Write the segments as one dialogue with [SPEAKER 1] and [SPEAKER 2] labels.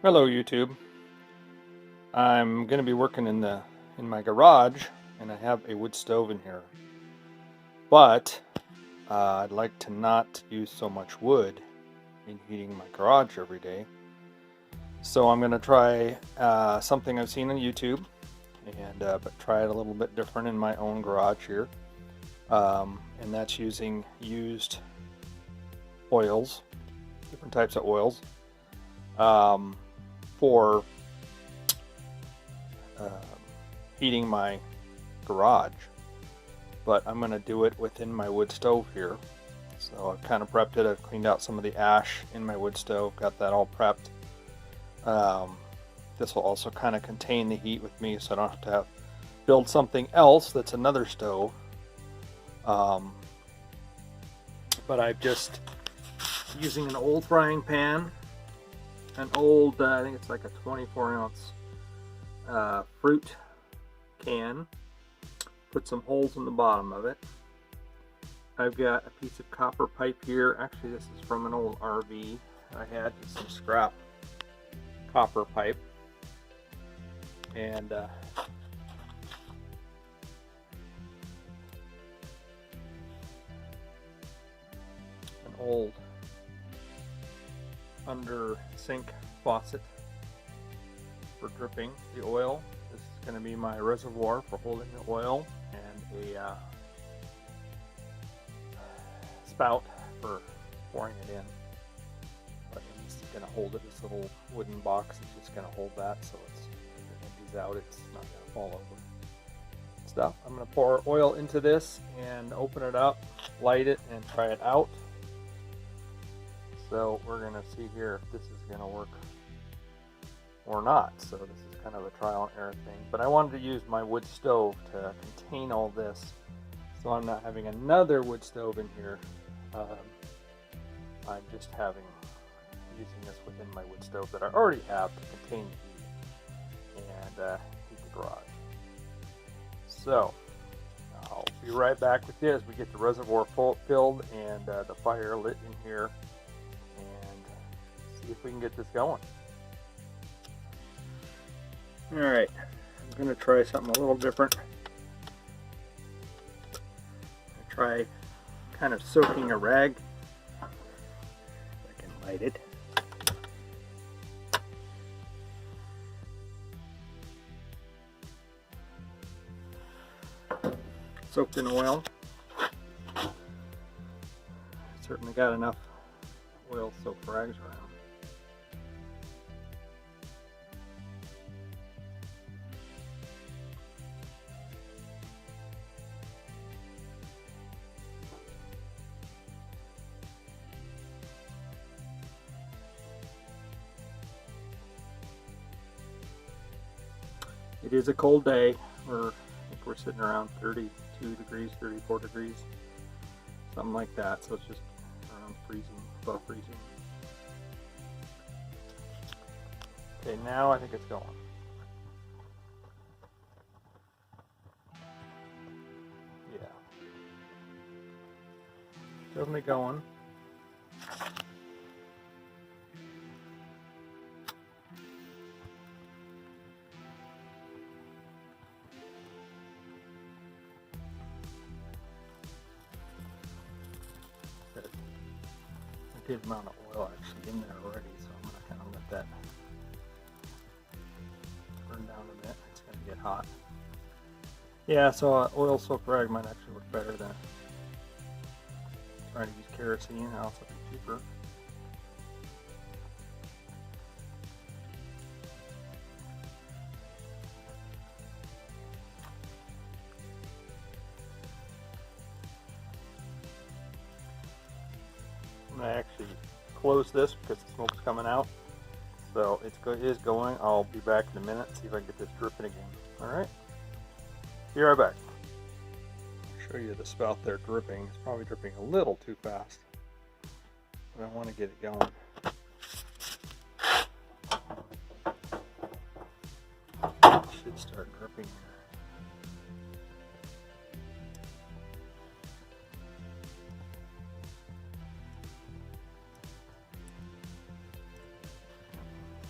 [SPEAKER 1] Hello YouTube. I'm going to be working in my garage, and I have a wood stove in here. But I'd like to not use so much wood in heating my garage every day. So I'm going to try something I've seen on YouTube, and but try it a little bit different in my own garage here. And that's using used oils, different types of oils, for heating my garage, but I'm going to do it within my wood stove here. So I've kind of prepped it. I've cleaned out some of the ash in my wood stove, got that all prepped. This will also kind of contain the heat with me, so I don't have to build something else that's another stove. But I'm just using an old frying pan, an old, I think it's like a 24-ounce fruit can. Put some holes in the bottom of it. I've got a piece of copper pipe here. Actually, this is from an old RV I had, just some scrap copper pipe. And an old under sink faucet for dripping the oil. This is going to be my reservoir for holding the oil, and a spout for pouring it in. But I'm just going to hold it. This little wooden box is just going to hold that, so it's, if it empties out, it's not going to fall over. Stuff. I'm going to pour oil into this and open it up, light it, and try it out. So we're going to see here if this is going to work or not. So this is kind of a trial and error thing. But I wanted to use my wood stove to contain all this, so I'm not having another wood stove in here. I'm just using this within my wood stove that I already have to contain the heat and heat the garage. So I'll be right back with you as we get the reservoir filled and the fire lit in here, and see if we can get this going. Alright, I'm going to try something a little different. Try kind of soaking a rag. If I can light it. Soaked in oil. Certainly got enough oil soaked rags around. It is a cold day. I think we're sitting around 32 degrees, 34 degrees, something like that. So it's just around freezing, above freezing. Okay, now I think it's going. Yeah. Definitely going. A good amount of oil actually in there already, so I'm going to kind of let that burn down a bit. It's going to get hot. Yeah, so oil soaked rag might actually work better than trying to use kerosene. It'll also be cheaper. I'm going to actually close this because the smoke's coming out. So it is going. I'll be back in a minute and see if I can get this dripping again. Alright? Be right back. I'll show you the spout there dripping. It's probably dripping a little too fast, but I want to get it going. It should start dripping here.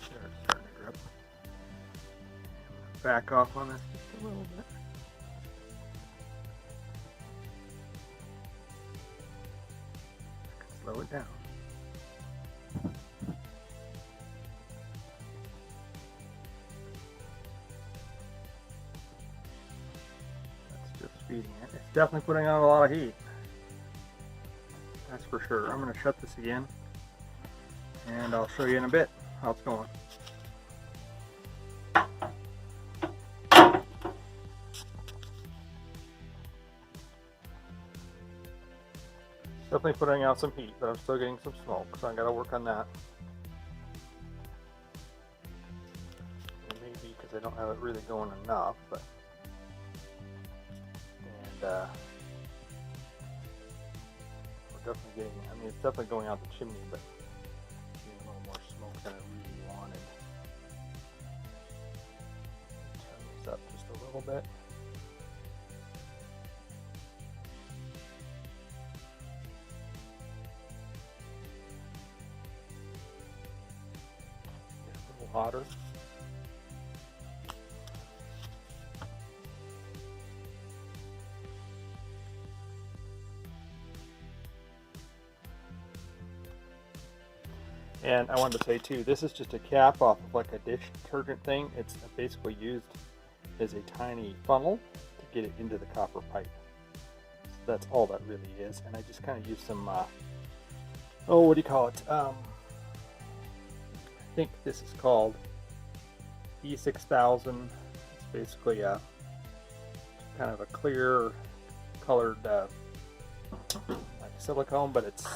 [SPEAKER 1] There's back off on this just a little bit. Slow it down. That's just feeding it. It's definitely putting on a lot of heat. That's for sure. I'm going to shut this again, and I'll show you in a bit how it's going. Definitely putting out some heat, but I'm still getting some smoke, so I got to work on that. It may be because I don't have it really going enough, but we're definitely getting. I mean, it's definitely going out the chimney, but getting a little more smoke than I really wanted. Turn this up just a little bit. Hotter. And I wanted to say too, this is just a cap off of like a dish detergent thing. It's basically used as a tiny funnel to get it into the copper pipe. So that's all that really is. And I just kind of use some, oh, what do you call it? I think this is called E6000. It's basically a kind of a clear colored like silicone, but it's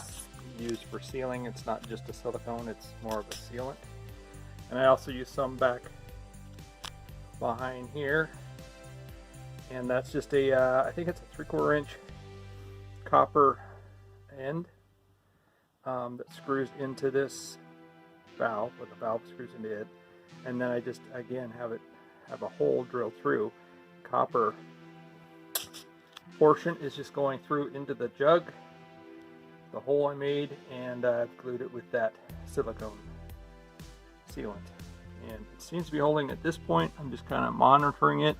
[SPEAKER 1] used for sealing. It's not just a silicone, it's more of a sealant. And I also use some back behind here, and that's just a I think it's a 3/4 inch copper end that screws into this valve, or the valve screws into it, and then I just again have a hole drilled through. Copper portion is just going through into the jug, the hole I made, and I've glued it with that silicone sealant, and it seems to be holding at this point. I'm just kind of monitoring it.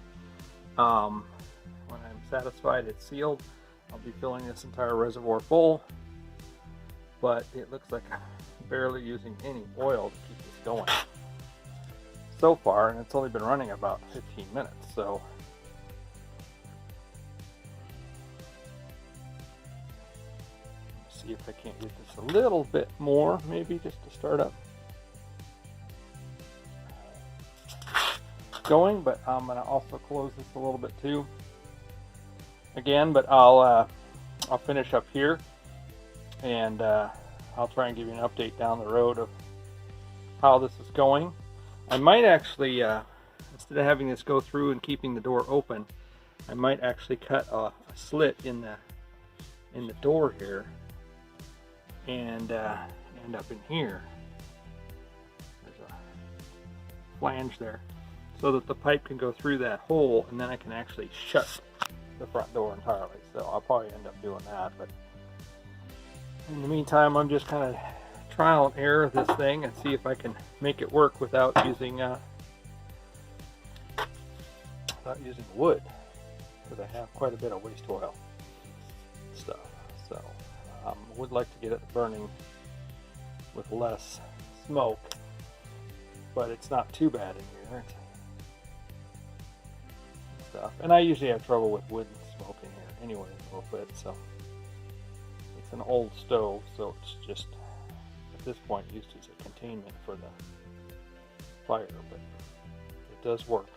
[SPEAKER 1] When I'm satisfied it's sealed, I'll be filling this entire reservoir full, but it looks like I'm barely using any oil to keep this going so far, and it's only been running about 15 minutes. So let's see if I can't get this a little bit more, maybe just to start up going, but I'm going to also close this a little bit too again, but I'll finish up here, and I'll try and give you an update down the road of how this is going. I might actually, instead of having this go through and keeping the door open, I might actually cut a slit in the door here, and end up in here. There's a flange there, so that the pipe can go through that hole, and then I can actually shut the front door entirely. So I'll probably end up doing that, but in the meantime, I'm just kind of trial and error this thing and see if I can make it work without using wood, because I have quite a bit of waste oil stuff. So would like to get it burning with less smoke, but it's not too bad in here. Stuff, and I usually have trouble with wood smoke in here anyway a little bit. So it's an old stove, so it's just at this point used as a containment for the fire, but it does work,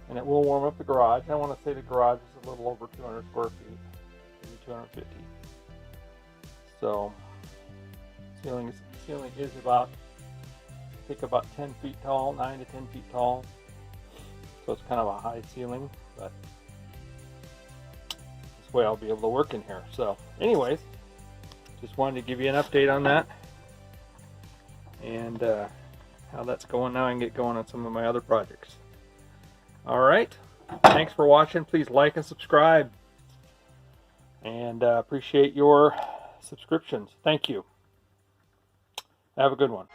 [SPEAKER 1] and it will warm up the garage. I want to say the garage is a little over 200 square feet, maybe 250. So ceiling is about, I think, about 10 feet tall, 9 to 10 feet tall. So it's kind of a high ceiling, but this way I'll be able to work in here. So anyways, just wanted to give you an update on that, and how that's going now, and get going on some of my other projects. Alright, thanks for watching. Please like and subscribe, and appreciate your subscriptions. Thank you. Have a good one.